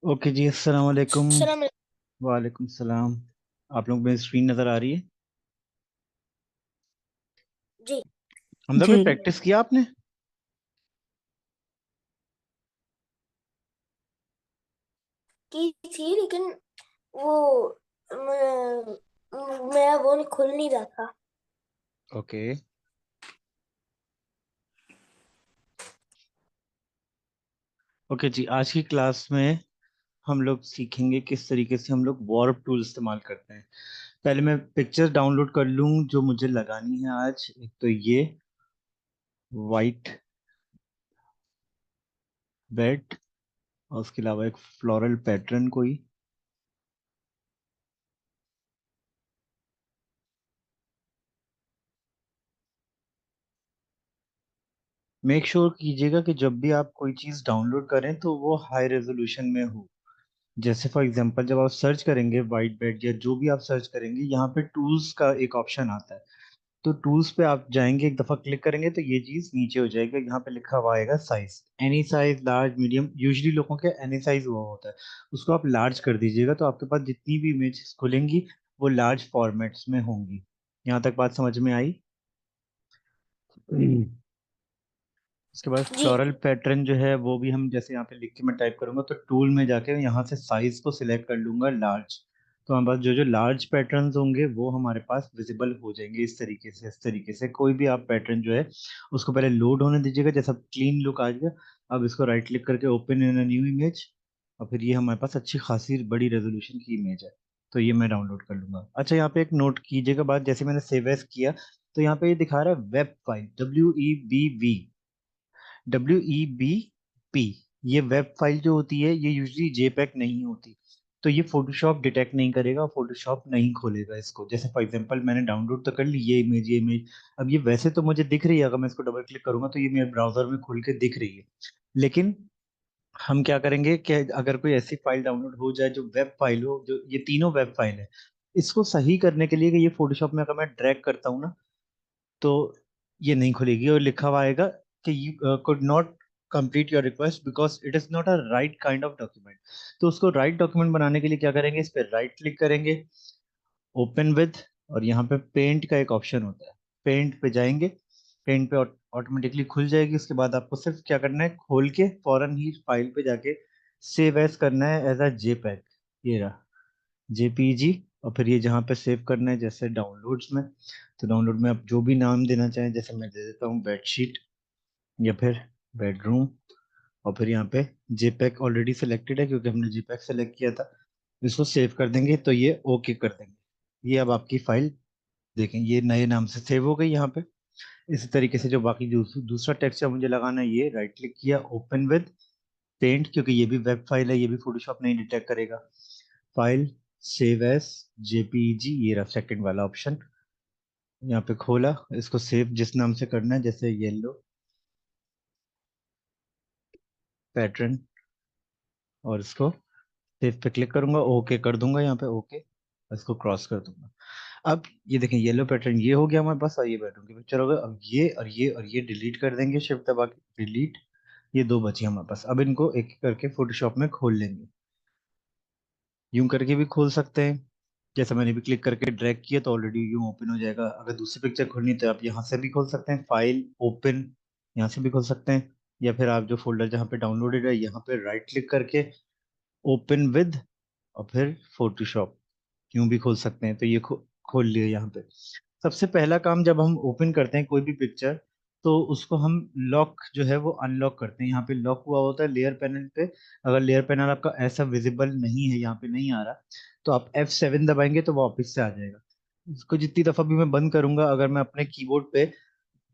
Okay जी, अस्सलाम वालेकुम। सलाम। वालेकुम सलाम। आप लोग में स्क्रीन नज़र आ रही है? जी। हमजा कोई जी। प्रैक्टिस किया आपने? की थी लेकिन वो मैं, मेरा वो नहीं खुल नहीं रहा था। ओके। ओके जी, आज की क्लास में हम लोग सीखेंगे किस तरीके से हम लोग वॉर्प टूल इस्तेमाल करते हैं। पहले मैं पिक्चर डाउनलोड कर लूँ जो मुझे लगानी है आज। एक तो ये वाइट बेड, और उसके अलावा एक फ्लोरल पैटर्न कोई। मेक श्योर कीजिएगा कि जब भी आप कोई चीज़ डाउनलोड करें तो वो हाई रेजोल्यूशन में हो। जैसे फॉर एग्जांपल जब आप सर्च करेंगे वाइट बेड या जो भी आप सर्च करेंगे, यहाँ पे टूल्स का एक ऑप्शन आता है। तो टूल्स पे आप जाएंगे, एक दफा क्लिक करेंगे तो ये चीज नीचे हो जाएगा। यहाँ पे लिखा हुआ आएगा size, any size, large, medium. Usually लोगों के एनी साइज हुआ होता है, उसको आप लार्ज कर दीजिएगा तो आपके पास जितनी भी इमेज खुलेंगी वो लार्ज फॉर्मेट्स में होंगी। यहाँ तक बात समझ में आई? उसके बाद जी। फ्लोरल पैटर्न जो है वो भी हम, जैसे यहाँ पे लिख के मैं टाइप करूंगा तो टूल में जाके यहाँ से साइज को सिलेक्ट कर लूंगा लार्ज। तो हमारे पास जो जो लार्ज पैटर्न्स होंगे वो हमारे पास विजिबल हो जाएंगे इस तरीके से। इस तरीके से कोई भी आप पैटर्न जो है उसको पहले लोड होने दीजिएगा, जैसा क्लीन लुक आ जाएगा। अब इसको राइट क्लिक करके ओपन इन न्यू इमेज, और फिर ये हमारे पास अच्छी खासी बड़ी रेजोल्यूशन की इमेज है। तो ये मैं डाउनलोड कर लूंगा। अच्छा, यहाँ पे एक नोट कीजिएगा बात, जैसे मैंने सेव एज किया तो यहाँ पे ये दिखा रहा है वेब फाइल, WEBV, WEBP। ये वेब फाइल जो होती है ये यूजली जेपैक नहीं होती। तो ये फोटोशॉप डिटेक्ट नहीं करेगा, फोटोशॉप नहीं खोलेगा इसको। जैसे फॉर एग्जांपल मैंने डाउनलोड तो कर ली ये इमेज, ये इमेज। अब ये वैसे तो मुझे दिख रही है, अगर मैं इसको डबल क्लिक करूंगा तो ये मेरे ब्राउजर में खुल के दिख रही है। लेकिन हम क्या करेंगे कि अगर कोई ऐसी फाइल डाउनलोड हो जाए जो वेब फाइल हो, जो ये तीनों वेब फाइल है, इसको सही करने के लिए कि ये फोटोशॉप में अगर मैं ड्रैग करता हूँ ना तो ये नहीं खुलेगी, और लिखा हुआ आएगा कि you could not complete your request because it is not a right kind of document. तो उसको राइट डॉक्यूमेंट बनाने के लिए क्या करेंगे, इस पर राइट क्लिक करेंगे, ओपन विद, और यहाँ पे पेंट का एक ऑप्शन होता है, पेंट पे जाएंगे। पेंट पे ऑटोमेटिकली खुल जाएगी। उसके बाद आपको सिर्फ क्या करना है, खोल के फौरन ही फाइल पे जाके सेव एज करना है एज अ जेपैग। ये रहा JPG। और फिर ये जहाँ पे सेव करना है, जैसे डाउनलोड्स में, तो डाउनलोड में आप जो भी नाम देना चाहें, जैसे मैं दे देता हूँ बेडशीट, या फिर बेडरूम। और फिर यहाँ पे जेपैक ऑलरेडी सिलेक्टेड है क्योंकि हमने जेपैक सेलेक्ट किया था। इसको सेव कर देंगे तो ये ओके कर देंगे। ये अब आपकी फाइल देखें, ये नए नाम से सेव हो गई यहाँ पे। इसी तरीके से जो बाकी दूसरा टेक्सचर मुझे लगाना है, ये राइट क्लिक किया, ओपन विद पेंट, क्योंकि ये भी वेब फाइल है, ये भी फोटोशॉप नहीं डिटेक्ट करेगा। फाइल, सेव एज JPG, ये रहा सेकंड वाला ऑप्शन। यहाँ पे खोला, इसको सेव जिस नाम से करना है, जैसे येलो पैटर्न, और इसको सेव पे क्लिक करूंगा, ओके कर दूंगा यहाँ पे, ओके। इसको क्रॉस कर दूंगा। अब ये देखें येलो पैटर्न ये हो गया हमारे पास, और ये बेडरूम की पिक्चर हो गया। अब ये और ये और ये डिलीट कर देंगे, शिफ्ट दबा के डिलीट। ये दो बची हमारे पास। अब इनको एक एक करके फोटोशॉप में खोल लेंगे। यूं करके भी खोल सकते हैं, जैसे मैंने भी क्लिक करके ड्रैग किया तो ऑलरेडी यूं ओपन हो जाएगा। अगर दूसरी पिक्चर खोलनी है तो आप यहाँ से भी खोल सकते हैं, फाइल ओपन, यहाँ से भी खोल सकते हैं। या फिर आप जो फोल्डर जहाँ पे डाउनलोडेड है यहाँ पे राइट क्लिक करके ओपन विद, और फिर फोटोशॉप यूं भी खोल सकते हैं। तो ये खोल लिया यहाँ पे। सबसे पहला काम जब हम ओपन करते हैं कोई भी पिक्चर, तो उसको हम लॉक जो है वो अनलॉक करते हैं। यहाँ पे लॉक हुआ होता है लेयर पैनल पे। अगर लेयर पैनल आपका ऐसा विजिबल नहीं है, यहाँ पे नहीं आ रहा, तो आप F7 दबाएंगे तो वो वापस से आ जाएगा। इसको जितनी दफा भी मैं बंद करूंगा, अगर मैं अपने कीबोर्ड पे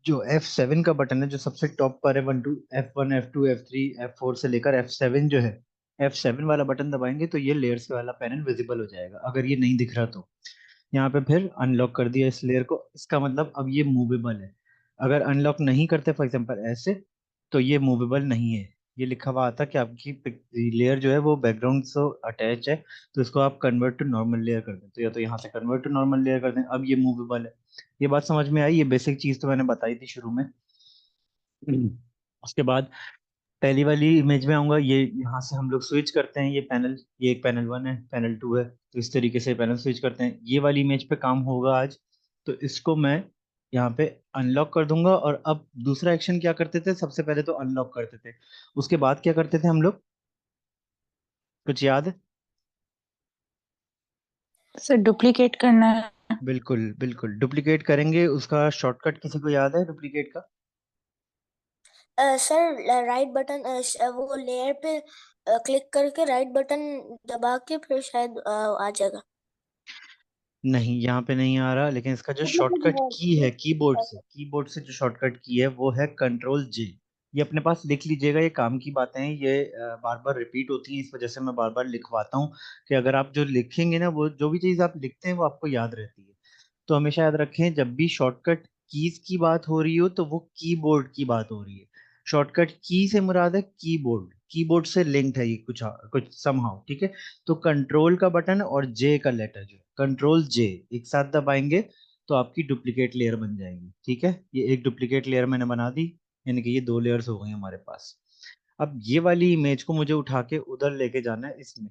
जो F7 का बटन है जो सबसे टॉप पर है, one two F1 F2 F3 F4 से लेकर F7 जो है, F7 वाला बटन दबाएंगे तो ये लेयर्स वाला पैनल विजिबल हो जाएगा। अगर ये नहीं दिख रहा तो यहाँ पे फिर अनलॉक कर दिया इस लेयर को, इसका मतलब अब ये मूवेबल है। अगर अनलॉक नहीं करते फॉर एग्जांपल ऐसे, तो ये मूवेबल नहीं है। ये लिखा हुआ आता कि आपकी लेयर जो है वो बैकग्राउंड से अटैच है, तो इसको आप कन्वर्ट टू नॉर्मल लेयर कर दें। तो या तो यहाँ से कन्वर्ट टू नॉर्मल लेयर कर दें, अब ये मूवेबल है। ये बात समझ में आई? ये बेसिक चीज तो मैंने बताई थी शुरू में। उसके बाद पहली वाली इमेज में आऊंगा, ये यहाँ से हम लोग स्विच करते हैं, ये पैनल, ये एक पैनल 1 है, पैनल 2 है, तो इस तरीके से पैनल स्विच करते हैं। ये वाली इमेज पे काम होगा आज, तो इसको मैं यहाँ पे अनलॉक कर दूंगा। और अब दूसरा एक्शन क्या करते थे, सबसे पहले तो अनलॉक करते थे, उसके बाद क्या करते थे हम लोग, कुछ याद है? सर डुप्लीकेट करना है। बिल्कुल बिल्कुल, डुप्लीकेट करेंगे। उसका शॉर्टकट किसी को याद है डुप्लीकेट का? सर राइट बटन, वो लेयर पे क्लिक करके राइट बटन दबा के फिर शायद आ जाएगा। नहीं, यहाँ पे नहीं आ रहा, लेकिन इसका जो मतलब कुछ शॉर्टकट की है कीबोर्ड से, है। जो शॉर्टकट की है वो है कंट्रोल जे। ये अपने पास लिख लीजिएगा, ये काम की बातें हैं, ये बार बार रिपीट होती हैं, इस वजह से मैं बार बार लिखवाता हूँ कि अगर आप जो लिखेंगे ना, वो जो भी चीज़ आप लिखते हैं वो आपको याद रहती है। तो हमेशा याद रखें, जब भी शॉर्टकट कीज की बात हो रही हो तो वो कीबोर्ड की बात हो रही है। शॉर्टकट की से मुराद है कीबोर्ड, कीबोर्ड से लिंक्ड है ये कुछ कुछ समहाउ, ठीक है। तो कंट्रोल का बटन और जे का लेटर जो है, कंट्रोल जे एक साथ दबाएंगे तो आपकी डुप्लीकेट लेयर बन जाएगी, ठीक है। ये एक डुप्लीकेट लेयर मैंने बना दी, यानी कि ये 2 लेयर्स हो गई हमारे पास। अब ये वाली इमेज को मुझे उठा के उधर लेके जाना है इसमें।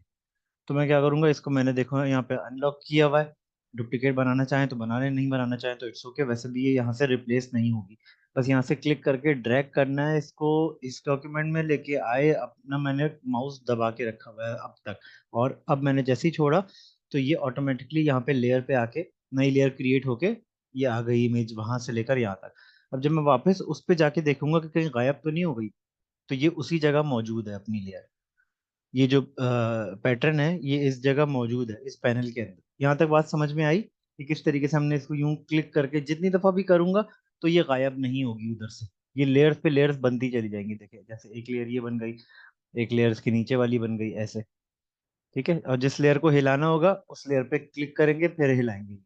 तो मैं क्या करूंगा, इसको मैंने देखो यहाँ पे अनलॉक किया हुआ है। डुप्लीकेट बनाना चाहें तो बना लें, नहीं बनाना चाहें तो इट्स ओके, वैसे भी ये यहाँ से रिप्लेस नहीं होगी। बस यहाँ से क्लिक करके ड्रैग करना है इसको, इस डॉक्यूमेंट में लेके आए अपना, मैंने माउस दबा के रखा हुआ है अब तक। और अब मैंने जैसे ही छोड़ा तो ये ऑटोमेटिकली यहाँ पे लेयर पे आके नई लेयर क्रिएट होके ये आ गई इमेज वहां से लेकर यहाँ तक। अब जब मैं वापस उस पे जाके देखूंगा कि कहीं गायब तो नहीं हो गई, तो ये उसी जगह मौजूद है अपनी लेयर। ये जो पैटर्न है ये इस जगह मौजूद है इस पैनल के अंदर। यहाँ तक बात समझ में आई कि किस तरीके से हमने इसको यूं क्लिक करके जितनी दफा भी करूंगा तो ये गायब नहीं होगी उधर से। ये लेयर्स पे लेयर्स बनती चली जाएंगी, देखिए जैसे एक लेयर ये बन गई, एक लेयर्स के नीचे वाली बन गई, ऐसे। ठीक है, और जिस लेयर को हिलाना होगा उस लेयर पे क्लिक करेंगे फिर हिलाएंगे।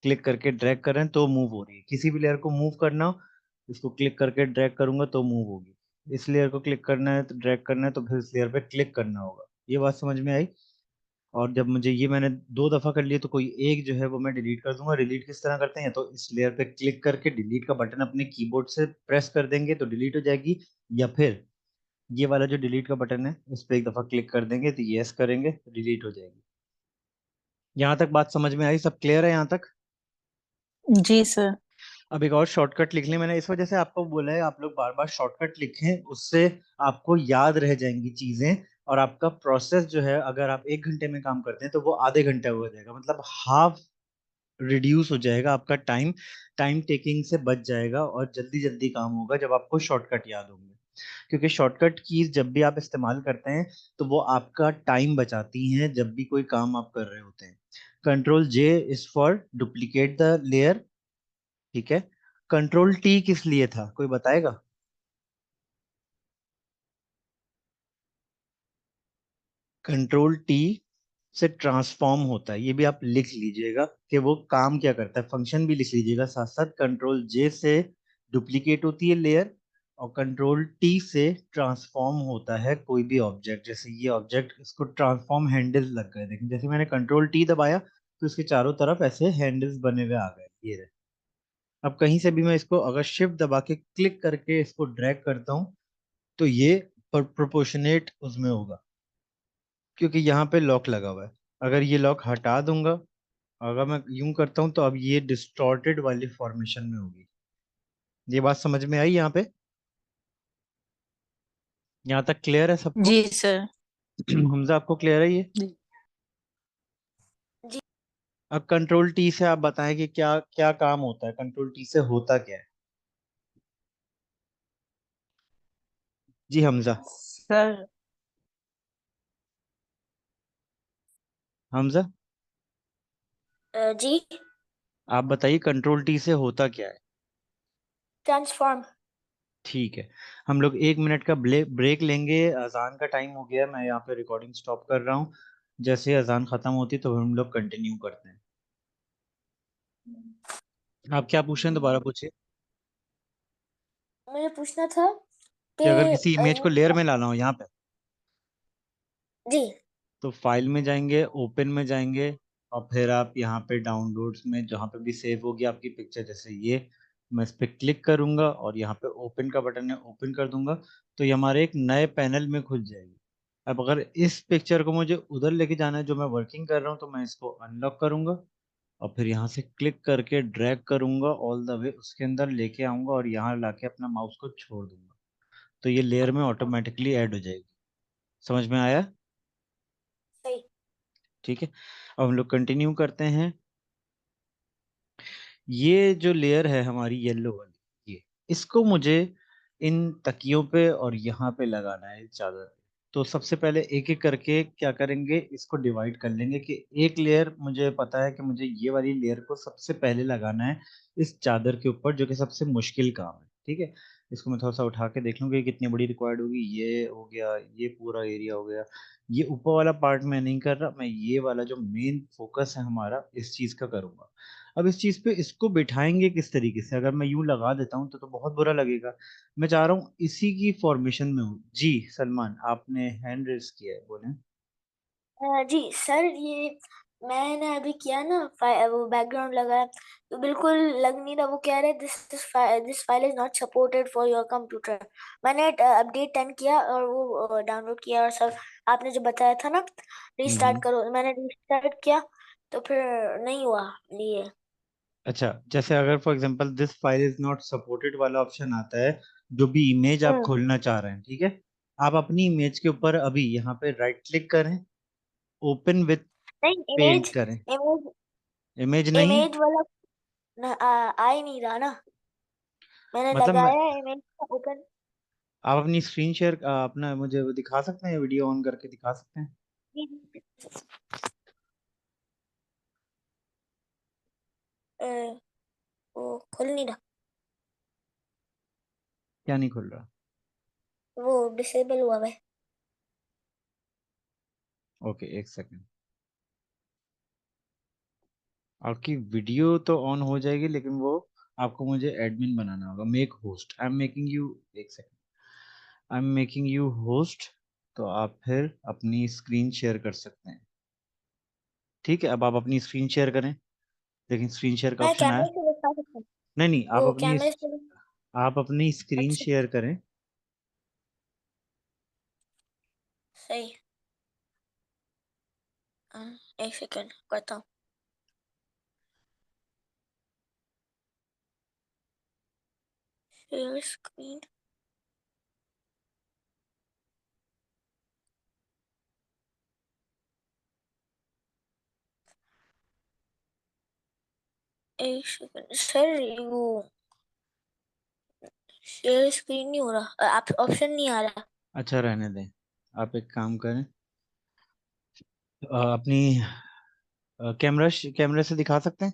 क्लिक करके ड्रैग करें तो मूव हो रही है, किसी भी लेयर को मूव करना हो, इसको क्लिक करके ड्रैग करूंगा तो मूव होगी। इस लेयर को क्लिक करना है तो ड्रैग करना है तो फिर इस लेयर पे क्लिक करना होगा। ये बात समझ में आई? और जब मुझे ये मैंने 2 दफा कर लिया तो कोई एक जो है वो मैं डिलीट कर दूंगा। डिलीट किस तरह करते हैं, तो इस लेयर पे क्लिक करके डिलीट का बटन अपने कीबोर्ड से प्रेस कर देंगे तो डिलीट हो जाएगी। या फिर ये वाला जो डिलीट का बटन है उस पर एक दफा क्लिक कर देंगे तो यस करेंगे तो डिलीट हो जाएगी। यहाँ तक बात समझ में आई? सब क्लियर है यहाँ तक? जी सर। अब एक और शॉर्टकट लिख लें, मैंने इस वजह से आपको बोला है आप लोग बार बार शॉर्टकट लिखें, उससे आपको याद रह जाएंगी चीजें। और आपका प्रोसेस जो है, अगर आप 1 घंटे में काम करते हैं तो वो आधे घंटे हो जाएगा, मतलब हाफ रिड्यूस हो जाएगा आपका टाइम। टाइम टेकिंग से बच जाएगा और जल्दी जल्दी काम होगा जब आपको शॉर्टकट याद होंगे। क्योंकि शॉर्टकट कीज जब भी आप इस्तेमाल करते हैं तो वो आपका टाइम बचाती हैं जब भी कोई काम आप कर रहे होते हैं। Control J is for duplicate the layer, ठीक है। कंट्रोल टी किस लिए था, कोई बताएगा? कंट्रोल टी से ट्रांसफॉर्म होता है, ये भी आप लिख लीजिएगा कि वो काम क्या करता है, फंक्शन भी लिख लीजिएगा साथ साथ। कंट्रोल जे से डुप्लीकेट होती है लेयर, और कंट्रोल टी से ट्रांसफॉर्म होता है कोई भी ऑब्जेक्ट। जैसे ये ऑब्जेक्ट, इसको ट्रांसफॉर्म हैंडल्स लग गए, देखिए जैसे मैंने कंट्रोल टी दबाया तो इसके चारों तरफ ऐसे हैंडल्स बने हुए आ गए, ये रहे। अब कहीं से भी मैं इसको अगर शिफ्ट दबा के क्लिक करके इसको ड्रैग करता हूँ तो ये प्रोपोर्शनेट उसमें होगा, क्योंकि यहाँ पे लॉक लगा हुआ है। अगर ये लॉक हटा दूंगा, अगर मैं यूं करता हूँ तो अब ये डिस्टॉर्टेड वाली फॉर्मेशन में होगी। ये बात समझ में आई यहाँ पे? यहाँ तक क्लियर है सबको? जी सर। हमजा आपको क्लियर है ये? जी जी अब कंट्रोल टी से आप बताएं कि क्या क्या काम होता है, कंट्रोल टी से होता क्या है? जी हमजा। सर। हमजा, जी आप बताइए कंट्रोल टी से होता क्या है? ट्रांसफॉर्म। ठीक है, हम लोग 1 मिनट का ब्रेक लेंगे, अजान का टाइम हो गया है, मैं यहाँ पे रिकॉर्डिंग स्टॉप कर रहा हूँ। जैसे अजान खत्म होती है तो हम लोग कंटिन्यू करते हैं। आप क्या पूछ रहे हैं, दोबारा पूछिए। मुझे पूछना था कि कि अगर किसी इमेज को लेयर अ, में लाना हो यहाँ पे, जी तो फाइल में जाएंगे, ओपन में जाएंगे, और फिर आप यहाँ पे डाउनलोड्स में जहाँ पे भी सेव होगी आपकी पिक्चर, जैसे ये, मैं इस पे क्लिक करूंगा और यहाँ पे ओपन का बटन है, ओपन कर दूंगा तो ये हमारे एक नए पैनल में खुल जाएगी। अब अगर इस पिक्चर को मुझे उधर लेके जाना है जो मैं वर्किंग कर रहा हूँ, तो मैं इसको अनलॉक करूंगा और फिर यहाँ से क्लिक करके ड्रैग करूंगा ऑल द वे उसके अंदर लेके आऊंगा और यहाँ लाके अपना माउस को छोड़ दूंगा, तो ये लेयर में ऑटोमेटिकली ऐड हो जाएगी। समझ में आया? सही। ठीक है, अब हम लोग कंटिन्यू करते हैं। ये जो लेयर है हमारी येलो वाली, ये इसको मुझे इन तकियों पे और यहाँ पे लगाना है चादर पे। तो सबसे पहले एक एक करके क्या करेंगे, इसको डिवाइड कर लेंगे कि एक लेयर मुझे पता है कि मुझे ये वाली लेयर को सबसे पहले लगाना है इस चादर के ऊपर, जो कि सबसे मुश्किल काम है। ठीक है, इसको मैं थोड़ा सा उठा के देख लूंगा कि कितनी बड़ी रिक्वायर्ड होगी। ये हो गया, ये पूरा एरिया हो गया। ये ऊपर वाला पार्ट मैं नहीं कर रहा, मैं ये वाला जो मेन फोकस है हमारा इस चीज का करूंगा। अब इस चीज पे इसको बिठाएंगे किस तरीके से? अगर मैं यूं लगा देता हूँ तो बहुत बुरा लगेगा। मैं चाह रहा हूँ इसी की फॉर्मेशन में हूँ। जी सलमान, आपने हैंड रेस किया है, बोले। जी सर, ये मैंने अभी किया ना, वो बैकग्राउंड लगाया तो बिल्कुल लग नहीं रहा। वो कह रहे this file is not supported for your computer. मैंने अपडेट 10 किया और वो डाउनलोड किया और सब आपने जो बताया था ना, हम्म। रीस्टार्ट करो, मैंने रीस्टार्ट किया तो फिर नहीं हुआ ये। अच्छा, जैसे अगर for example this file is not supported वाला ऑप्शन आता है, जो भी इमेज आप हम्म। खोलना चाह रहे हैं, ठीक है, आप अपनी इमेज के ऊपर अभी यहाँ पे राइट क्लिक करें, ओपन विथ नहीं, पेंट इमेज करें। इमेज इमेज नहीं? इमेज वाला आ ही नहीं रहा ना। मैंने मतलब मैं, लगाया इमेज का ओपन। आप अपनी स्क्रीन शेयर अपना मुझे वो दिखा सकते हैं, वीडियो ऑन करके दिखा सकते हैं? वो खुल नहीं रहा। क्या नहीं खुल रहा? वो डिसेबल हुआ है। ओके, एक सेकंड। आपकी वीडियो तो ऑन हो जाएगी, लेकिन वो आपको मुझे एडमिन बनाना होगा। Make host, I am making you, एक second, I am making you host. तो आप फिर अपनी स्क्रीन शेयर कर सकते हैं। ठीक है, अब आप अपनी स्क्रीन शेयर करें। लेकिन स्क्रीन शेयर का मैं ऑप्शन आया? कैमरे से दिखा सकता हूँ। नहीं नहीं, वो कैमरे से आप अपनी स्क्रीन अच्छा, शेयर करें। सही। एक सेकंड करता हूँ। Share screen. एक सेकंड सर, वो शेयर स्क्रीन नहीं हो रहा, आप ऑप्शन नहीं आ रहा। अच्छा, रहने दें। आप एक काम करें, अपनी कैमरे से दिखा सकते हैं?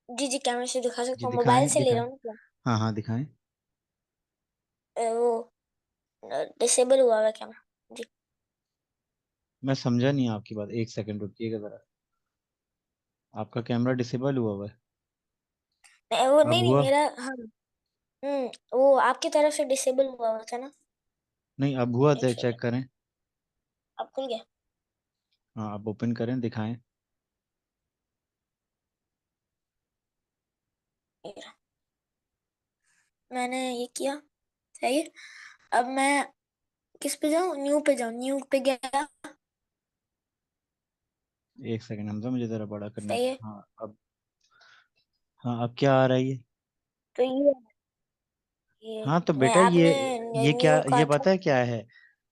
जी जी, कैमरे से दिखा जी सकता हूँ, मोबाइल दिखाएं, से ले दिखाएं। रहा हूँ ना। हाँ हाँ, दिखाएं। वो डिसेबल हुआ है कैमरा। जी। मैं समझा नहीं आपकी बात, एक सेकंड रुकिएगा जरा। आपका कैमरा डिसेबल हुआ हुआ है? नहीं, वो अब नहीं नहीं हुआ? मेरा, हाँ। वो आपकी तरफ से डिसेबल हुआ हुआ था ना। नहीं, अब हुआ एक तो सेकंड, चेक करें। अब खुल गया। हाँ, आप ओपन करें, दिखाएं। ये रहा। मैंने ये किया, सही है। अब मैं किस पे जाऊँ? न्यू पे जाऊँ, न्यू पे गया। एक सेकंड हमजा, मुझे जरा बड़ा करने सही दें। है। हाँ अब, हाँ अब क्या आ रहा है ये? तो ये हाँ तो मैं बेटा, आपने ये क्या, न्यू ये कहा था। पता है क्या है?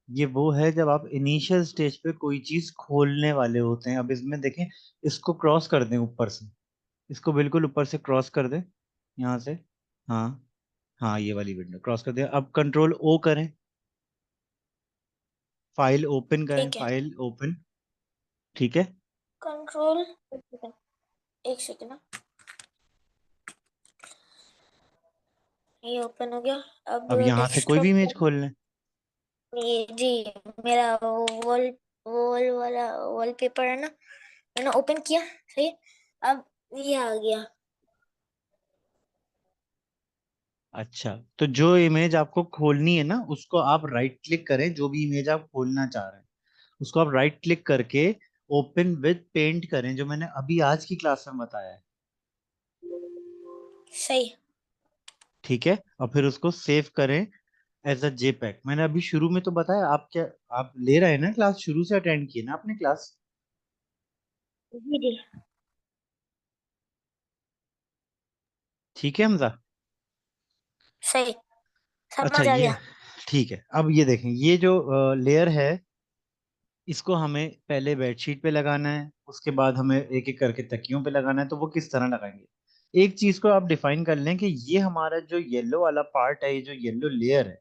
ये वो है जब आप इनिशियल स्टेज पे कोई चीज खोलने वाले होते हैं। अब इसमें देखें, इसको क्रॉस कर दें ऊपर से, इसको बिल्कुल ऊपर से क्रॉस कर दें, यहाँ से। हाँ हाँ, ये वाली विंडो क्रॉस कर दें। अब कंट्रोल ओ करें, फाइल ओपन करें, ठीक है। File open. ठीक है, कंट्रोल, एक सेकंड ना। ये ओपन हो गया। अब अब यहाँ से कोई भी डेस्कटॉप इमेज पर, खोल लें। ये जी मेरा वॉल वॉल वाला वॉलपेपर है ना, मैंने ओपन किया। सही। अब ये आ गया। अच्छा, तो जो इमेज आपको खोलनी है ना, उसको आप राइट क्लिक करें, जो भी इमेज आप खोलना चाह रहे हैं उसको आप राइट क्लिक करके ओपन विद पेंट करें, जो मैंने अभी आज की क्लास में बताया है। सही। ठीक है, और फिर उसको सेव करें एज अ जेपैक। मैंने अभी शुरू में तो बताया, आप क्या, आप ले रहे हैं ना क्लास, शुरू से अटेंड किए ना आपने क्लास? जी जी, ठीक है हमजा। सही, अच्छा समझ आ ये, गया। ठीक है, अब ये देखें, ये जो लेयर है, इसको हमें पहले बेडशीट पे लगाना है, उसके बाद हमें एक एक करके तकियों पे लगाना है। तो वो किस तरह लगाएंगे, एक चीज को आप डिफाइन कर लें कि ये हमारा जो येलो वाला पार्ट है, ये जो येलो लेयर है,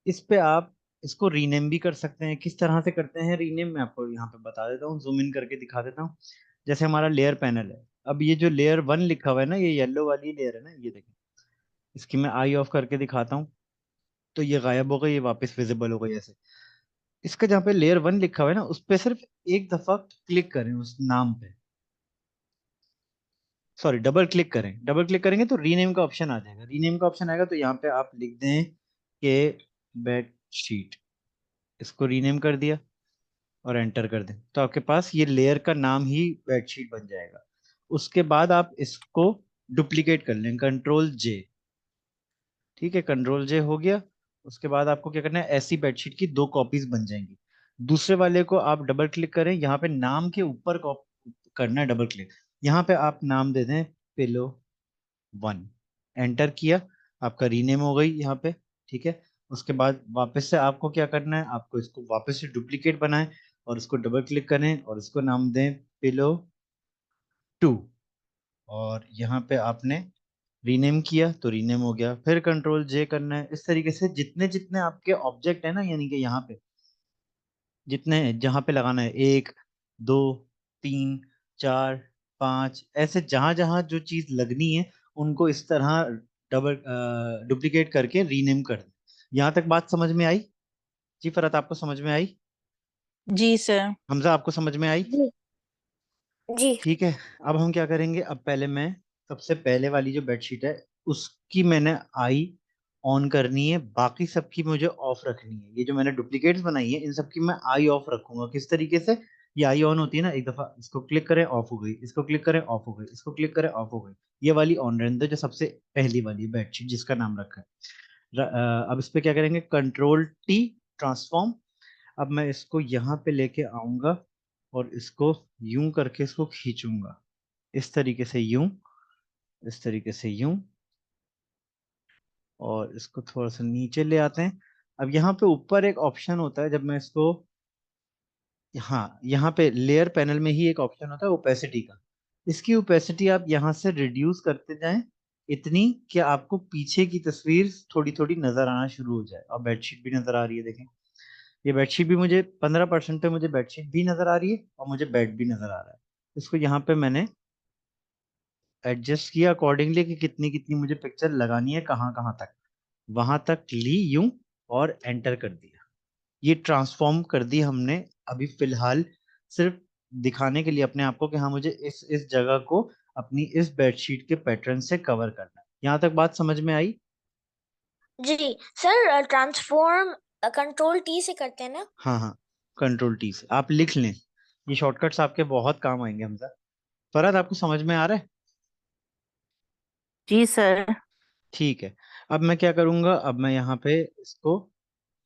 इस पे आप इसको रीनेम भी कर सकते हैं। किस तरह से करते हैं रीनेम, मैं आपको यहाँ पे बता देता हूँ, जूम इन करके दिखा देता हूँ। जैसे हमारा लेयर पैनल है, अब ये जो लेयर 1 लिखा हुआ है ना, ये येलो वाली लेयर है ना, ये देखें, इसकी मैं आई ऑफ करके दिखाता हूँ, तो ये गायब हो गई, ये वापस विजिबल हो गई ऐसे। इसका जहाँ पे लेयर 1 लिखा हुआ है ना, उस पे सिर्फ एक दफा क्लिक करें उस नाम पे, सॉरी डबल क्लिक करें। डबल क्लिक करेंगे तो रीनेम का ऑप्शन आ जाएगा। रीनेम का ऑप्शन आएगा तो यहाँ पे आप लिख दें कि बेडशीट, इसको रीनेम कर दिया और एंटर कर दें, तो आपके पास ये लेयर का नाम ही बेडशीट बन जाएगा। उसके बाद आप इसको डुप्लीकेट कर लें, कंट्रोल जे। ठीक है, कंट्रोल जे हो गया। उसके बाद आपको क्या करना है, ऐसी बेडशीट की 2 कॉपीज बन जाएंगी। दूसरे वाले को आप डबल क्लिक करें, यहाँ पे नाम के ऊपर करना है डबल क्लिक। यहाँ पे आप नाम दे दें पिलो 1, एंटर किया, आपका रीनेम हो गई यहाँ पे। ठीक है, उसके बाद वापस से आपको क्या करना है, आपको इसको वापस से डुप्लीकेट बनाएं और इसको डबल क्लिक करें और इसको नाम दें पिलो 2, और यहाँ पे आपने रीनेम किया तो रीनेम हो गया। फिर कंट्रोल जे करना है। इस तरीके से जितने जितने आपके ऑब्जेक्ट है ना, यानी कि यहाँ पे जितने, जहाँ पे लगाना है, 1 2 3 4 5, ऐसे जहां जहां जो चीज लगनी है, उनको इस तरह डबल डुप्लीकेट करके रीनेम कर दें। यहाँ तक बात समझ में आई? जी फरहत, आपको समझ में आई? जी सर। हमजा, आपको समझ में आई? जी जी ठीक है, अब हम क्या करेंगे, अब पहले मैं, सबसे पहले वाली जो बेडशीट है, उसकी मैंने आई ऑन करनी है, बाकी सबकी मुझे ऑफ रखनी है। ये जो मैंने डुप्लीकेट्स बनाई है, इन सबकी मैं आई ऑफ रखूंगा। किस तरीके से, ये आई ऑन होती है ना, एक दफा इसको क्लिक करें ऑफ हो गई, इसको क्लिक करें ऑफ हो गई, इसको क्लिक करें ऑफ हो गई। ये वाली ऑन रहने दो, जो सबसे पहली वाली बेडशीट जिसका नाम रखा है। अब इस पे क्या करेंगे, कंट्रोल टी, ट्रांसफॉर्म। अब मैं इसको यहाँ पे लेके आऊंगा और इसको यूं करके इसको खींचूंगा, इस तरीके से यूं, इस तरीके से यूं, और इसको थोड़ा सा नीचे ले आते हैं। अब यहाँ पे ऊपर एक ऑप्शन होता है, जब मैं इसको, हाँ, यहाँ पे लेयर पैनल में ही एक ऑप्शन होता है ओपेसिटी का। इसकी ओपेसिटी आप यहाँ से रिड्यूस करते जाएं, इतनी कि आपको पीछे की तस्वीर थोड़ी थोड़ी नजर आना शुरू हो जाए। और बेडशीट भी नजर आ रही है, देखें, ये बेडशीट भी मुझे 15% पे, मुझे बेडशीट भी नजर आ रही है और मुझे बेड भी नजर आ रहा है। इसको यहाँ पे मैंने एडजस्ट किया अकॉर्डिंगली कि कितनी कितनी मुझे पिक्चर लगानी है, कहाँ कहाँ तक, वहां तक ली यूं, और एंटर कर दिया। ये ट्रांसफॉर्म कर दी हमने अभी फिलहाल, सिर्फ दिखाने के लिए अपने आप को कि हाँ, मुझे इस जगह को अपनी इस बेडशीट के पैटर्न से कवर करना है। यहाँ तक बात समझ में आई? जी सर, ट्रांसफॉर्म कंट्रोल टी से करते हैं ना? हाँ हाँ, कंट्रोल टी से आप लिख लें, ये शॉर्टकट्स आपके बहुत काम आएंगे हमजा। फरहत, आपको समझ में आ रहा है? जी सर। ठीक है, अब मैं क्या करूंगा, अब मैं यहाँ पे इसको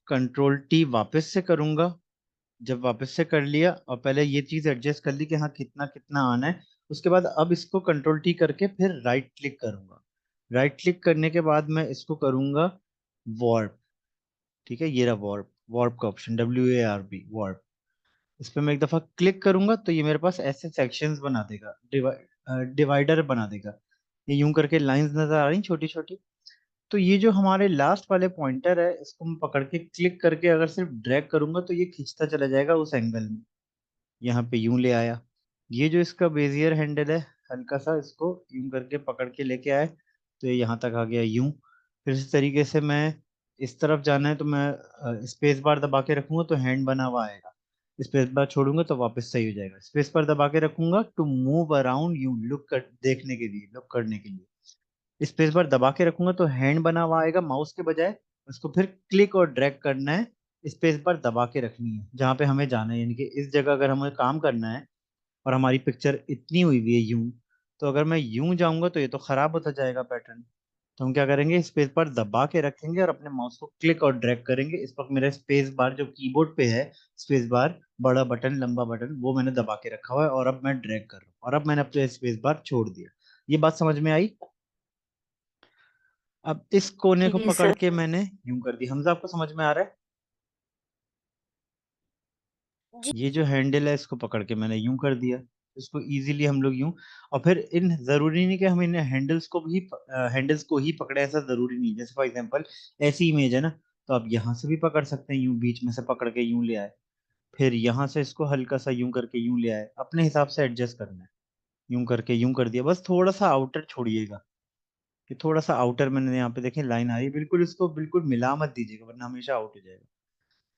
कंट्रोल टी वापस से करूंगा। जब वापस से कर लिया और पहले ये चीज एडजस्ट कर ली कि हाँ कितना कितना आना है, उसके बाद अब इसको कंट्रोल टी करके फिर राइट क्लिक करूंगा। राइट क्लिक करने के बाद मैं इसको करूंगा वॉर्प। ठीक है, ये रहा वॉर्प, वॉर्प का ऑप्शन, WARP, वॉर्प। इस पर मैं एक दफा क्लिक करूंगा तो ये मेरे पास ऐसे सेक्शंस बना देगा, डिवाइडर बना देगा। ये यूं करके लाइंस नजर आ रही छोटी छोटी। तो ये जो हमारे लास्ट वाले पॉइंटर है, इसको मैं पकड़ के क्लिक करके अगर सिर्फ ड्रैग करूंगा तो ये खींचता चला जाएगा उस एंगल में। यहाँ पे यूं ले आया, ये जो इसका बेजियर हैंडल है, हल्का सा इसको यूं करके पकड़ के लेके आए तो ये यहाँ तक आ गया यूं। फिर इस तरीके से मैं, इस तरफ जाना है तो मैं स्पेस बार दबा के रखूंगा तो हैंड बना हुआ आएगा, स्पेस बार छोड़ूंगा तो वापस सही हो जाएगा। स्पेस बार दबा के रखूंगा to move around you, look कर, देखने के लिए, लुक करने के लिए। स्पेस बार दबा के रखूंगा तो हैंड बना हुआ आएगा माउस के बजाय। उसको फिर क्लिक और ड्रैग करना है, स्पेस बार दबा के रखनी है जहां पे हमें जाना है, यानी कि इस जगह अगर हमें काम करना है और हमारी पिक्चर इतनी हुई हुई है यूं, तो अगर मैं यूं जाऊंगा तो ये तो खराब होता जाएगा पैटर्न। तो हम क्या करेंगे, स्पेस बार दबा के रखेंगे और अपने माउस को क्लिक और ड्रैग करेंगे। इस वक्त मेरा स्पेस बार जो कीबोर्ड पे है, स्पेस बार बड़ा बटन लंबा बटन, वो मैंने दबा के रखा हुआ है और अब मैं ड्रैग कर रहा हूँ और अब मैंने अपने स्पेस बार छोड़ दिया। ये बात समझ में आई? अब इस कोने को जी पकड़ सर। के मैंने यूं कर दिया। हमजा, आपको समझ में आ रहा है? जी ये जो हैंडल है इसको पकड़ के मैंने यूं कर दिया। इसको इजीली हम लोग यूं, और फिर इन जरूरी नहीं कि हम इन हैंडल्स को ही पकड़े, ऐसा जरूरी नहीं। जैसे फॉर एग्जांपल ऐसी इमेज है ना, तो आप यहाँ से भी पकड़ सकते हैं, यूं बीच में से पकड़ के यूं ले आए, फिर यहाँ से इसको हल्का सा यूं करके यूं ले आए, अपने हिसाब से एडजस्ट करना है। यूं करके यूं कर दिया, बस थोड़ा सा आउटर छोड़िएगा। कि थोड़ा सा आउटर मैंने यहाँ पे देखें लाइन आ रही है, बिल्कुल इसको बिल्कुल मिला मत दीजिएगा वरना हमेशा आउट हो जाएगा।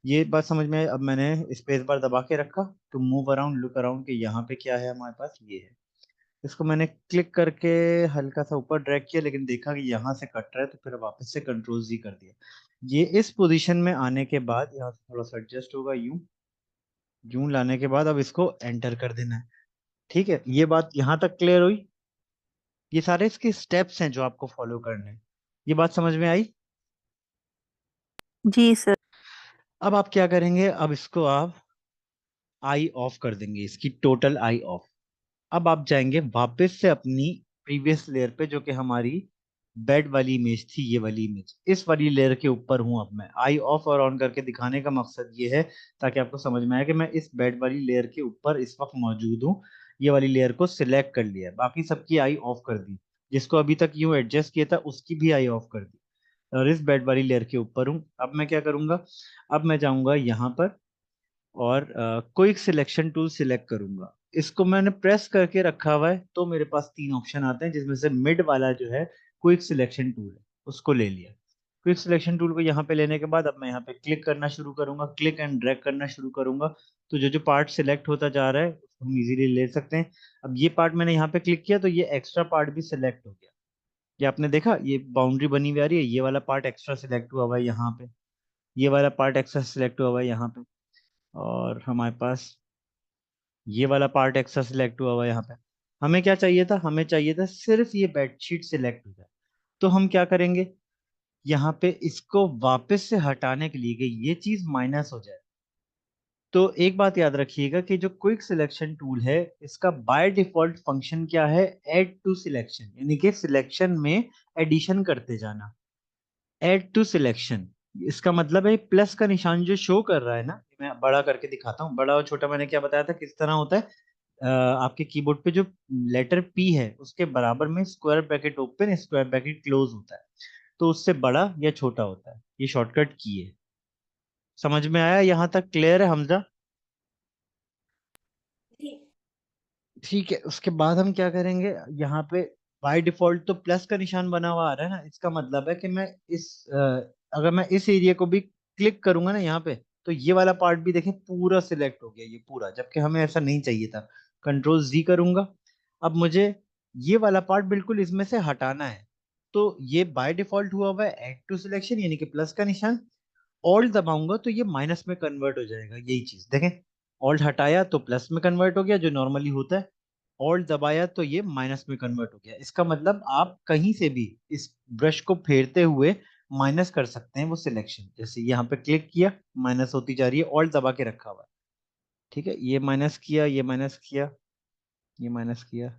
ये बात समझ में आई? अब मैंने स्पेस बार दबा के रखा तो मूव अराउंड लुक अराउंड के यहाँ पे क्या है हमारे पास, ये है। इसको मैंने क्लिक करके हल्का सा ऊपर ड्रैग किया, लेकिन देखा कि यहाँ से कट रहा है, तो फिर वापस से कंट्रोल जी कर दिया। ये इस पोजीशन में आने के बाद यहाँ से थोड़ा सा एडजस्ट होगा, यूं यूं लाने के बाद अब इसको एंटर कर देना है। ठीक है, ये बात यहाँ तक क्लियर हुई? ये सारे इसके स्टेप्स हैं जो आपको फॉलो करने हैं। ये बात समझ में आई? जी सर। अब आप क्या करेंगे, अब इसको आप आई ऑफ कर देंगे, इसकी टोटल आई ऑफ। अब आप जाएंगे वापस से अपनी प्रीवियस लेयर पे, जो कि हमारी बेड वाली इमेज थी, ये वाली इमेज। इस वाली लेयर के ऊपर हूं अब मैं। आई ऑफ और ऑन करके दिखाने का मकसद ये है ताकि आपको समझ में आए कि मैं इस बेड वाली लेयर के ऊपर इस वक्त मौजूद हूँ। ये वाली लेयर को सिलेक्ट कर लिया, बाकी सबकी आई ऑफ कर दी। जिसको अभी तक यूं एडजस्ट किया था उसकी भी आई ऑफ कर दी, और इस बेड वाली लेयर के ऊपर हूँ। अब मैं क्या करूंगा, अब मैं जाऊंगा यहाँ पर और क्विक सिलेक्शन टूल सिलेक्ट करूंगा। इसको मैंने प्रेस करके रखा हुआ है, तो मेरे पास तीन ऑप्शन आते हैं, जिसमें से मिड वाला जो है क्विक सिलेक्शन टूल है, उसको ले लिया। क्विक सिलेक्शन टूल को यहाँ पे लेने के बाद अब मैं यहाँ पे क्लिक करना शुरू करूंगा, क्लिक एंड ड्रैग करना शुरू करूंगा। तो जो जो पार्ट सिलेक्ट होता जा रहा है उसको हम इजीली ले सकते हैं। अब ये पार्ट मैंने यहाँ पे क्लिक किया तो ये एक्स्ट्रा पार्ट भी सिलेक्ट हो गया। ये आपने देखा, ये बाउंड्री बनी हुई आ रही है, ये वाला पार्ट एक्स्ट्रा सिलेक्ट हुआ हुआ है यहाँ पे, ये वाला पार्ट एक्स्ट्रा सिलेक्ट हुआ हुआ है यहाँ पे, और हमारे पास ये वाला पार्ट एक्स्ट्रा सिलेक्ट हुआ हुआ है यहाँ पे। हमें क्या चाहिए था, हमें चाहिए था सिर्फ ये बेडशीट सिलेक्ट हो जाए। तो हम क्या करेंगे, यहाँ पे इसको वापस से हटाने के लिए कि ये चीज माइनस हो जाए, तो एक बात याद रखिएगा कि जो क्विक सिलेक्शन टूल है इसका बाय डिफॉल्ट फंक्शन क्या है, ऐड टू सिलेक्शन, यानी कि सिलेक्शन में एडिशन करते जाना। ऐड टू सिलेक्शन, इसका मतलब है प्लस का निशान जो शो कर रहा है ना, मैं बड़ा करके दिखाता हूँ। बड़ा और छोटा मैंने क्या बताया था किस तरह होता है। आपके कीबोर्ड पे जो लेटर पी है उसके बराबर में square bracket open square bracket close होता है, तो उससे बड़ा या छोटा होता है। ये शॉर्टकट की है। समझ में आया? यहाँ तक क्लियर है हमजा? जी ठीक है, उसके बाद हम क्या करेंगे, यहाँ पे बाय डिफॉल्ट तो प्लस का निशान बना हुआ आ रहा है ना, इसका मतलब है कि मैं अगर मैं इस एरिया को भी क्लिक करूंगा ना यहाँ पे, तो ये वाला पार्ट भी देखें पूरा सिलेक्ट हो गया, ये पूरा, जबकि हमें ऐसा नहीं चाहिए था। कंट्रोल जी करूंगा, अब मुझे ये वाला पार्ट बिल्कुल इसमें से हटाना है। तो ये बाय डिफॉल्ट हुआ हुआ है ऐड टू सिलेक्शन, यानी कि प्लस का निशान। ऑल्ट दबाऊंगा तो ये माइनस में कन्वर्ट हो जाएगा, यही चीज देखें। ऑल्ट हटाया तो प्लस में कन्वर्ट हो गया जो नॉर्मली होता है, ऑल्ट दबाया तो ये माइनस में कन्वर्ट हो गया। इसका मतलब आप कहीं से भी इस ब्रश को फेरते हुए माइनस कर सकते हैं वो सिलेक्शन। जैसे यहाँ पे क्लिक किया, माइनस होती जा रही है, ऑल्ट दबा के रखा हुआ है। ठीक है, ये माइनस किया, ये माइनस किया, ये माइनस किया,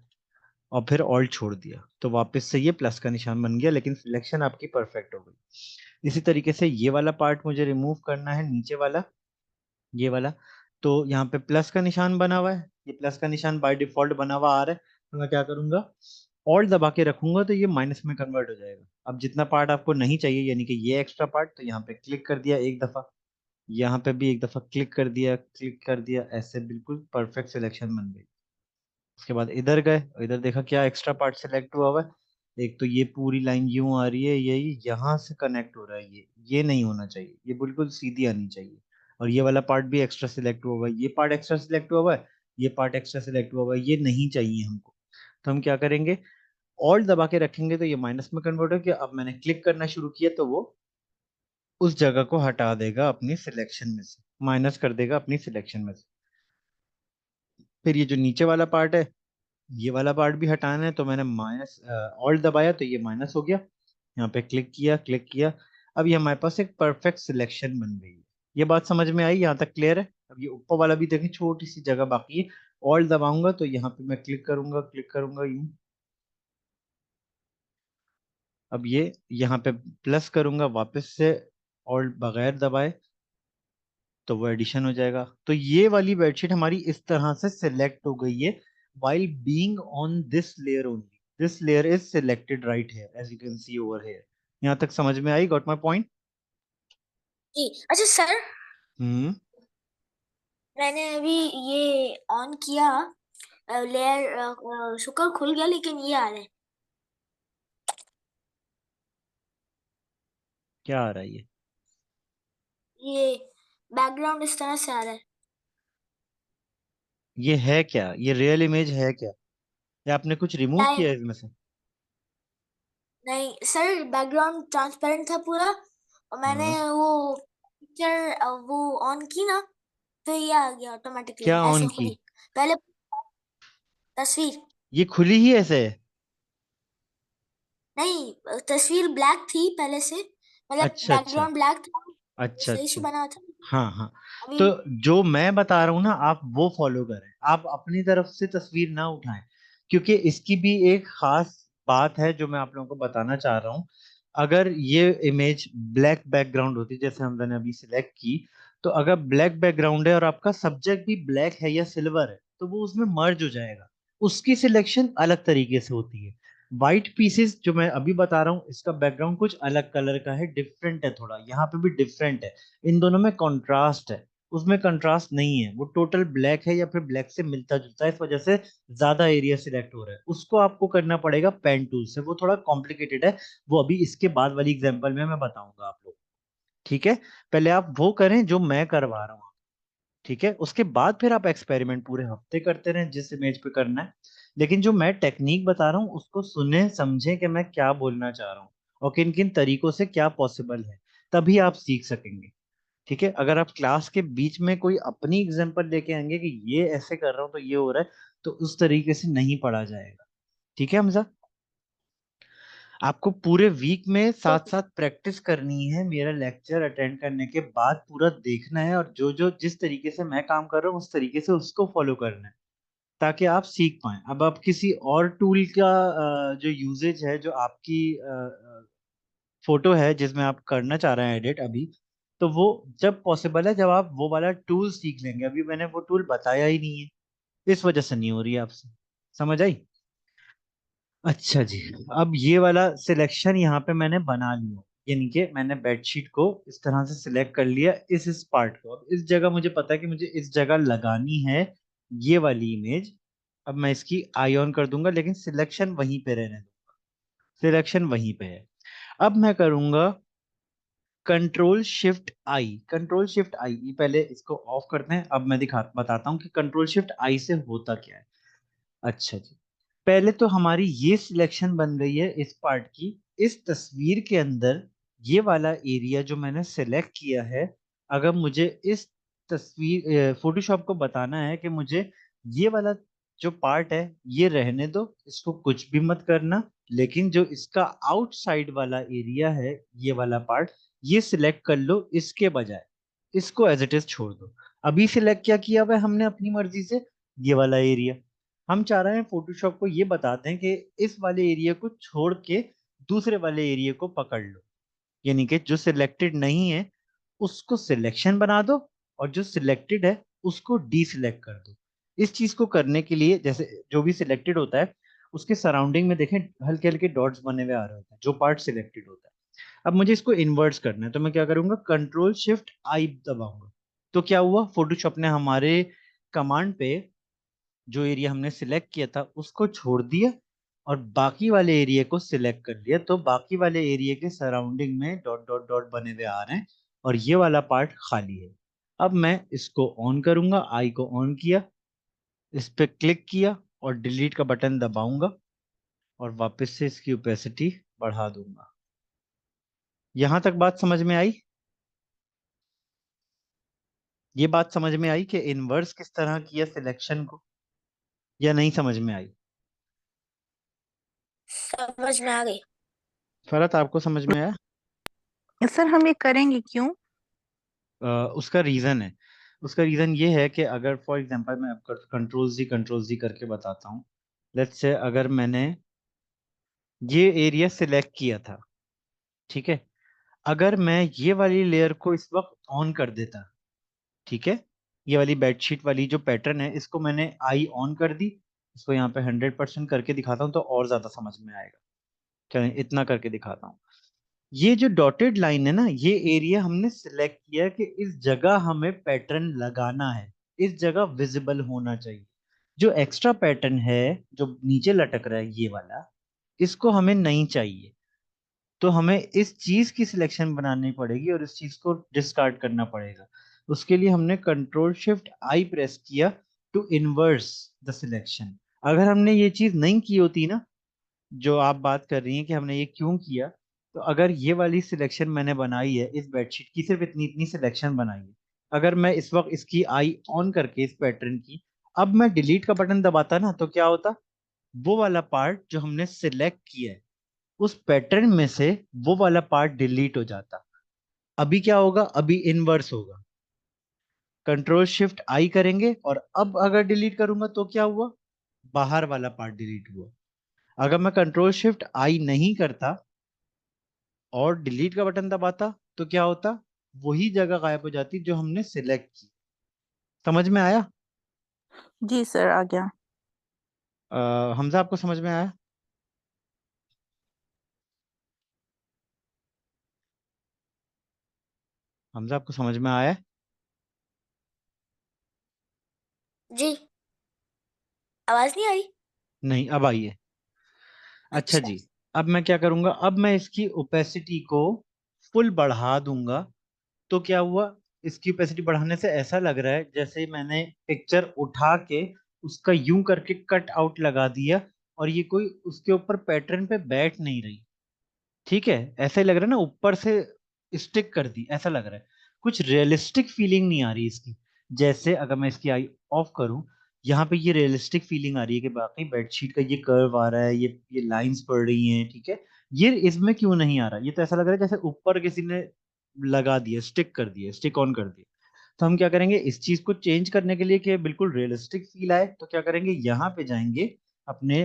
और फिर ऑल्ट छोड़ दिया, तो वापस से ये प्लस का निशान बन गया, लेकिन सिलेक्शन आपकी परफेक्ट हो गई। इसी तरीके से ये वाला पार्ट मुझे रिमूव करना है, नीचे वाला, ये वाला। तो यहाँ पे प्लस का निशान बना हुआ है, ये प्लस का निशान बाय डिफॉल्ट बना हुआ आ रहा है, तो मैं क्या करूंगा, ऑल्ट दबा के रखूंगा तो ये माइनस में कन्वर्ट हो जाएगा। अब जितना पार्ट आपको नहीं चाहिए, यानी कि ये एक्स्ट्रा पार्ट, तो यहाँ पे क्लिक कर दिया एक दफा, यहाँ पे भी एक दफा क्लिक कर दिया, क्लिक कर दिया, ऐसे बिल्कुल परफेक्ट सिलेक्शन बन गई। उसके बाद इधर गए और इधर देखा क्या एक्स्ट्रा पार्ट सिलेक्ट हुआ हुआ है। एक तो ये पूरी लाइन यूं आ रही है, यही यहाँ से कनेक्ट हो रहा है, ये नहीं होना चाहिए, ये बिल्कुल सीधी आनी चाहिए। और ये वाला पार्ट भी एक्स्ट्रा सिलेक्ट हुआ हुआ है, ये पार्ट एक्स्ट्रा सिलेक्ट हुआ हुआ है, ये पार्ट एक्स्ट्रा सिलेक्ट हुआ हुआ है, ये नहीं चाहिए हमको। तो हम क्या करेंगे, ऑल्ट दबा के रखेंगे तो ये माइनस में कन्वर्ट हो गया। अब मैंने क्लिक करना शुरू किया तो वो उस जगह को हटा देगा अपनी सिलेक्शन में से, माइनस कर देगा अपनी सिलेक्शन में से। फिर ये जो नीचे वाला पार्ट है, ये वाला पार्ट भी हटाना है, तो मैंने माइनस ऑल्ट दबाया तो ये माइनस हो गया। यहाँ पे क्लिक किया। अब ये हमारे पास एक परफेक्ट सिलेक्शन बन गई है। ये बात समझ में आई? यहाँ तक क्लियर है? अब ये ऊपर वाला भी देखें, छोटी सी जगह बाकी है। ऑल दबाऊंगा तो यहाँ पे मैं क्लिक करूंगा यूं। अब ये यहाँ पे प्लस करूंगा वापस से, ऑल्ट बगैर दबाए, तो वो एडिशन हो जाएगा। तो ये वाली बेडशीट हमारी इस तरह से सिलेक्ट हो गई है, while being on this layer only. This layer is selected right here, as you can see over here. यहाँ तक समझ में आई? Got my point? जी अच्छा सर, हम्म। मैंने अभी ये ऑन किया, लेयर शुक्र खुल गया, लेकिन ये आ रहा है, क्या आ रहा है ये? ये बैकग्राउंड इस तरह से आ रहा है। ये है क्या? ये रियल इमेज है क्या, या आपने कुछ रिमूव टाइम किया है इसमें से? नहीं सर, बैकग्राउंड ट्रांसपेरेंट था पूरा, और मैंने हाँ। वो पिक्चर वो ऑन की ना, तो ये आ गया ऑटोमेटिकली क्या ऐसे ऑन खुद की? ही। पहले तस्वीर ये खुली ही ऐसे है? नहीं, तस्वीर ब्लैक थी पहले से, मतलब अच्छा अच्छा। बैकग्राउंड ब्लैक था, वो अच्छा सही से अच्छा। बना था। हाँ हाँ। अभी तो जो मैं बता रहा हूँ ना, आप वो फॉलो करें, आप अपनी तरफ से तस्वीर ना उठाएं, क्योंकि इसकी भी एक खास बात है जो मैं आप लोगों को बताना चाह रहा हूँ। अगर ये इमेज ब्लैक बैकग्राउंड होती जैसे हमने अभी सिलेक्ट की, तो अगर ब्लैक बैकग्राउंड है और आपका सब्जेक्ट भी ब्लैक है या सिल्वर है, तो वो उसमें मर्ज हो जाएगा। उसकी सिलेक्शन अलग तरीके से होती है। व्हाइट पीसेस जो मैं अभी बता रहा हूँ, इसका बैकग्राउंड कुछ अलग कलर का है, डिफरेंट है थोड़ा, यहाँ पे भी डिफरेंट है। इन दोनों में कंट्रास्ट है, उसमें कंट्रास्ट नहीं है, वो टोटल ब्लैक है या फिर ब्लैक से मिलता जुलता है, इस वजह से ज्यादा एरिया सिलेक्ट हो रहा है। उसको आपको करना पड़ेगा पेन टूल से, वो थोड़ा कॉम्प्लिकेटेड है, वो अभी इसके बाद वाली एग्जांपल में मैं बताऊंगा आप लोग। ठीक है? पहले आप वो करें जो मैं करवा रहा हूँ। ठीक है? उसके बाद फिर आप एक्सपेरिमेंट पूरे हफ्ते करते रहें जिस इमेज पे करना है। लेकिन जो मैं टेक्निक बता रहा हूँ उसको सुने समझें कि मैं क्या बोलना चाह रहा हूँ, और किन किन तरीकों से क्या पॉसिबल है, तभी आप सीख सकेंगे। ठीक है? अगर आप क्लास के बीच में कोई अपनी एग्जांपल लेके आएंगे कि ये ऐसे कर रहा हूं तो ये हो रहा है, तो उस तरीके से नहीं पढ़ा जाएगा। ठीक है हमजा? आपको पूरे वीक में साथ साथ प्रैक्टिस करनी है, मेरा लेक्चर अटेंड करने के बाद पूरा देखना है, और जो जो जिस तरीके से मैं काम कर रहा हूँ उस तरीके से उसको फॉलो करना है, ताकि आप सीख पाए। अब आप किसी और टूल का जो यूजेज है, जो आपकी फोटो है जिसमें आप करना चाह रहे हैं एडिट अभी, तो वो जब पॉसिबल है जब आप वो वाला टूल सीख लेंगे। अभी मैंने वो टूल बताया ही नहीं है, इस वजह से नहीं हो रही है आपसे। समझ आई? अच्छा जी। अब ये वाला सिलेक्शन यहाँ पे मैंने बना लिया, यानी कि मैंने बेडशीट को इस तरह से सिलेक्ट कर लिया, इस पार्ट को। अब इस जगह मुझे पता है कि मुझे इस जगह लगानी है ये वाली इमेज। अब मैं इसकी आई ऑन कर दूंगा, लेकिन सिलेक्शन वहीं पे रहने दूंगा, सिलेक्शन वहीं पे है। अब मैं करूंगा कंट्रोल शिफ्ट आई। ये पहले इसको ऑफ करते हैं, अब मैं बताता हूँ कि कंट्रोल शिफ्ट आई से होता क्या है। अच्छा जी। पहले तो हमारी ये सिलेक्शन बन गई है इस पार्ट की। इस तस्वीर के अंदर ये वाला एरिया जो मैंने सेलेक्ट किया है, अगर मुझे इस तस्वीर फोटोशॉप को बताना है कि मुझे ये वाला जो पार्ट है ये रहने दो, इसको कुछ भी मत करना, लेकिन जो इसका आउटसाइड वाला एरिया है, ये वाला पार्ट, ये सिलेक्ट कर लो, इसके बजाय इसको एज इट इज छोड़ दो। अभी सिलेक्ट क्या किया हुआ है हमने अपनी मर्जी से? ये वाला एरिया। हम चाह रहे हैं फोटोशॉप को ये बताते हैं कि इस वाले एरिया को छोड़ के दूसरे वाले एरिया को पकड़ लो, यानी कि जो सिलेक्टेड नहीं है उसको सिलेक्शन बना दो, और जो सिलेक्टेड है उसको डीसिलेक्ट कर दो। इस चीज को करने के लिए, जैसे जो भी सिलेक्टेड होता है उसके सराउंडिंग में देखें हल्के हल्के डॉट्स बने हुए आ रहे होते हैं, जो पार्ट सिलेक्टेड होता है। अब मुझे इसको इन्वर्ट्स करना है, तो मैं क्या करूंगा, कंट्रोल शिफ्ट आई दबाऊंगा। तो क्या हुआ, फोटोशॉप ने हमारे कमांड पे जो एरिया हमने सिलेक्ट किया था उसको छोड़ दिया, और बाकी वाले एरिया को सिलेक्ट कर लिया, तो बाकी वाले एरिया के सराउंडिंग में डॉट डॉट डॉट बने हुए आ रहे हैं, और ये वाला पार्ट खाली है। अब मैं इसको ऑन करूंगा, आई को ऑन किया, इस पे क्लिक किया और डिलीट का बटन दबाऊंगा, और वापस से इसकी ओपेसिटी बढ़ा दूंगा। यहां तक बात समझ में आई? ये बात समझ में आई कि इनवर्स किस तरह किया सिलेक्शन को, या नहीं समझ में आई? समझ में आ गई। फरहत आपको समझ में आया? सर हम ये करेंगे क्यों? उसका रीजन है। उसका रीजन ये है कि अगर फॉर एग्जांपल मैं आपको कंट्रोल जी करके बताता हूँ। लेट्स से अगर मैंने ये एरिया सिलेक्ट किया था, ठीक है, अगर मैं ये वाली लेयर को इस वक्त ऑन कर देता, ठीक है, ये वाली बेडशीट वाली जो पैटर्न है इसको मैंने आई ऑन कर दी, इसको यहाँ पे 100% करके दिखाता हूँ तो और ज्यादा समझ में आएगा। चलें इतना करके दिखाता हूँ। ये जो डॉटेड लाइन है ना, ये एरिया हमने सिलेक्ट किया कि इस जगह हमें पैटर्न लगाना है, इस जगह विजिबल होना चाहिए। जो एक्स्ट्रा पैटर्न है जो नीचे लटक रहा है ये वाला, इसको हमें नहीं चाहिए। तो हमें इस चीज की सिलेक्शन बनानी पड़ेगी और इस चीज को डिस्कार्ड करना पड़ेगा। उसके लिए हमने कंट्रोल शिफ्ट आई प्रेस किया टू इनवर्स द सिलेक्शन। अगर हमने ये चीज नहीं की होती ना, जो आप बात कर रही हैं कि हमने ये क्यों किया, तो अगर ये वाली सिलेक्शन मैंने बनाई है इस बेडशीट की, सिर्फ इतनी इतनी सिलेक्शन बनाई है, अगर मैं इस वक्त इसकी आई ऑन करके इस पैटर्न की, अब मैं डिलीट का बटन दबाता ना, तो क्या होता, वो वाला पार्ट जो हमने सिलेक्ट किया है उस पैटर्न में से वो वाला पार्ट डिलीट हो जाता। अभी क्या होगा, अभी इनवर्स होगा। कंट्रोल शिफ्ट आई करेंगे और अब अगर डिलीट करूंगा तो क्या हुआ, बाहर वाला पार्ट डिलीट हुआ। अगर मैं कंट्रोल शिफ्ट आई नहीं करता और डिलीट का बटन दबाता तो क्या होता, वही जगह गायब हो जाती जो हमने सिलेक्ट की। समझ में आया? जी सर, आ गया। हमजा आपको समझ में आया? हमजा आपको समझ में आया? जी, आवाज नहीं आई? नहीं, अब आइए। अच्छा अच्छा। जी, अब मैं क्या करूंगा, अब मैं इसकी ओपेसिटी को फुल बढ़ा दूंगा। तो क्या हुआ, इसकी ओपेसिटी बढ़ाने से ऐसा लग रहा है जैसे मैंने पिक्चर उठा के उसका यूं करके कट आउट लगा दिया और ये कोई उसके ऊपर पैटर्न पे बैठ नहीं रही। ठीक है, ऐसा ही लग रहा है ना, ऊपर से स्टिक कर दी ऐसा लग रहा है। कुछ रियलिस्टिक फीलिंग नहीं आ रही इसकी। जैसे अगर मैं इसकी आई ऑफ करूं, यहाँ पे ये रियलिस्टिक फीलिंग आ रही है कि बाकी बेडशीट का ये कर्व आ रहा है, ये लाइंस पड़ रही हैं, ठीक है। ये इसमें क्यों नहीं आ रहा, ये तो ऐसा लग रहा है जैसे ऊपर किसी ने लगा दिया, स्टिक कर दिया, स्टिक ऑन कर दिया। तो हम क्या करेंगे, इस चीज को चेंज करने के लिए कि बिल्कुल रियलिस्टिक फील आए, तो क्या करेंगे, यहाँ पे जाएंगे अपने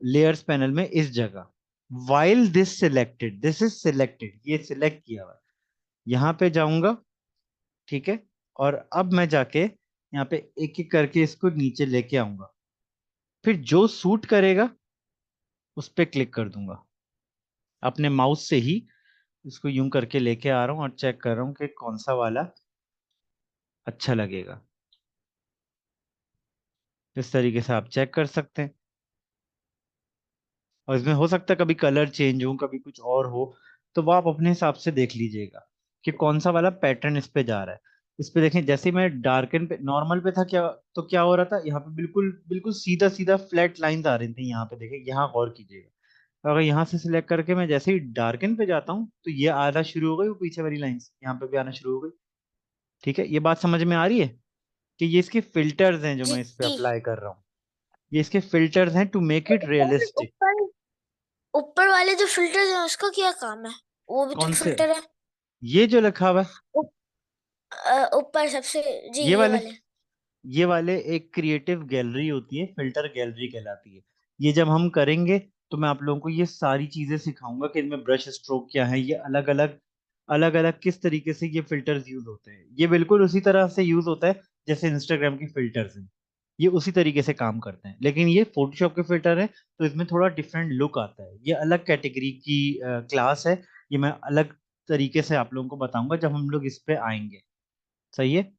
लेयर्स पैनल में इस जगह, while this selected, this is selected, ये सिलेक्ट किया हुआ है, यहाँ पे जाऊंगा, ठीक है। और अब मैं जाके यहाँ पे एक एक करके इसको नीचे लेके आऊंगा, फिर जो सूट करेगा उस पर क्लिक कर दूंगा अपने माउस से ही। इसको यूं करके लेके आ रहा हूँ और चेक कर रहा हूँ कि कौन सा वाला अच्छा लगेगा। इस तरीके से आप चेक कर सकते हैं। और इसमें हो सकता है कभी कलर चेंज हो, कभी कुछ और हो, तो वो आप अपने हिसाब से देख लीजिएगा कि कौन सा वाला पैटर्न इस पे जा रहा है। इस पे देखें, जैसे ही मैं डार्कन पे नॉर्मल पे था क्या, तो क्या हो रहा था, यहाँ पे बिल्कुल बिल्कुल सीधा सीधा फ्लैट लाइंस आ रही थी। यहाँ पे देखें, यहाँ गौर कीजिएगा। तो अगर यहाँ से सिलेक्ट करके मैं जैसे ही डार्कन पे जाता हूँ तो ये आना शुरू हो गई, वो पीछे वाली लाइंस यहाँ पे भी आना शुरू हो गई। ठीक है, ये बात समझ में आ रही है कि ये इसके फिल्टर्स हैं जो जी मैं इस पे जी। अप्लाई कर रहा हूँ। ये इसके फिल्टर्स हैं टू मेक इट ऊपर रियलिस्टिक। ऊपर ऊपर वाले जो फिल्टर्स हैं उसका क्या काम है? वो भी तो कौन से? फिल्टर है। ये जो लिखा हुआ है, ऊपर सबसे। जी, ये ये वाले, वाले। ये वाले एक क्रिएटिव गैलरी होती है, फिल्टर गैलरी कहलाती है। ये जब हम करेंगे तो मैं आप लोगों को ये सारी चीजें सिखाऊंगा कि इनमें ब्रश स्ट्रोक क्या है, ये अलग अलग किस तरीके से ये फिल्टर्स यूज होते हैं। ये बिल्कुल उसी तरह से यूज होता है जैसे इंस्टाग्राम की फिल्टर्स हैं। ये उसी तरीके से काम करते हैं, लेकिन ये फोटोशॉप के फिल्टर है तो इसमें थोड़ा डिफरेंट लुक आता है। ये अलग कैटेगरी की क्लास है। ये मैं अलग तरीके से आप लोगों को बताऊंगा जब हम लोग इस पे आएंगे। सही है।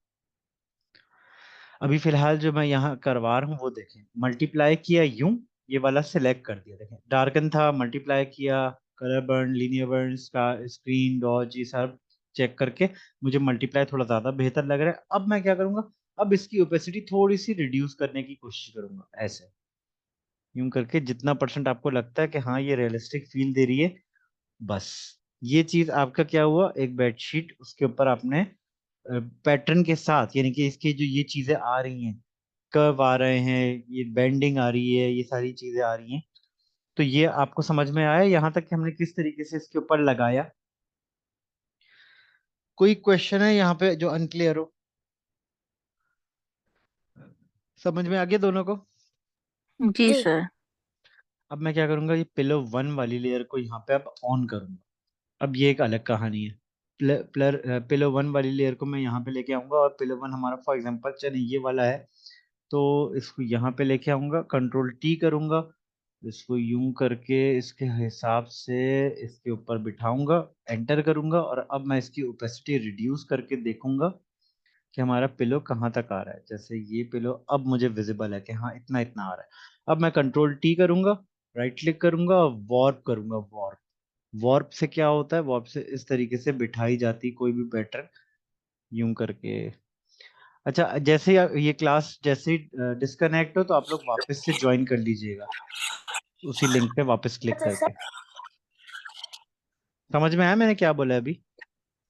अभी फिलहाल जो मैं यहाँ करवा रहा हूँ वो देखें, मल्टीप्लाई किया यूं, ये वाला सिलेक्ट कर दिया, देखें डार्कन था, मल्टीप्लाई किया, कलर बर्न, लीनियर बर्न का स्क्रीन डॉज, ये सब चेक करके मुझे मल्टीप्लाई थोड़ा ज्यादा बेहतर लग रहा है। अब मैं क्या करूंगा, अब इसकी ओपेसिटी थोड़ी सी रिड्यूस करने की कोशिश करूंगा, ऐसे यूं करके जितना परसेंट आपको लगता है कि हाँ ये रियलिस्टिक फील दे रही है, बस। ये चीज आपका क्या हुआ, एक बेडशीट उसके ऊपर आपने पैटर्न के साथ, यानी कि इसकी जो ये चीजें आ रही हैं, कर्व आ रहे हैं, ये बेंडिंग आ रही है, ये सारी चीजें आ रही हैं, तो ये आपको समझ में आया यहाँ तक कि हमने किस तरीके से इसके ऊपर लगाया? कोई क्वेश्चन है यहाँ पे जो अनक्लियर हो? समझ में आ गया दोनों को? जी जी सर। अब मैं क्या करूंगा, ये पिलो 1 वाली लेयर को यहाँ पे अब ऑन करूंगा। अब ये एक अलग कहानी है। पिलो 1 वाली लेयर को मैं यहाँ पे लेके आऊंगा, और पिलो 1 हमारा फॉर एग्जांपल चलिए ये वाला है, तो इसको यहाँ पे लेके आऊंगा, कंट्रोल टी करूंगा, इसको यूं करके इसके हिसाब से इसके ऊपर बिठाऊंगा, एंटर करूंगा, और अब मैं इसकी ओपेसिटी रिड्यूस करके देखूंगा कि हमारा पिलो कहाँ तक आ रहा है। जैसे ये पिलो अब मुझे विजिबल है कि हाँ इतना इतना आ रहा है। अब मैं कंट्रोल टी करूंगा, राइट क्लिक करूंगा, वॉर्प करूंगा। वॉर्प वॉर्प से क्या होता है? वॉर्प से इस तरीके से बिठाई जाती कोई भी पैटर्न, यूं करके। अच्छा, जैसे ये क्लास जैसे डिस्कनेक्ट हो तो आप लोग वापस से ज्वाइन कर लीजिएगा, उसी लिंक पे वापस क्लिक अच्छा करके। सर। समझ में आया मैंने क्या बोला अभी?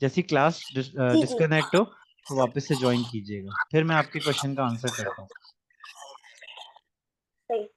जैसी क्लास जी जी डिस्कनेक्ट हो तो वापस से ज्वाइन कीजिएगा, फिर मैं आपके क्वेश्चन का आंसर करता हूँ। सही।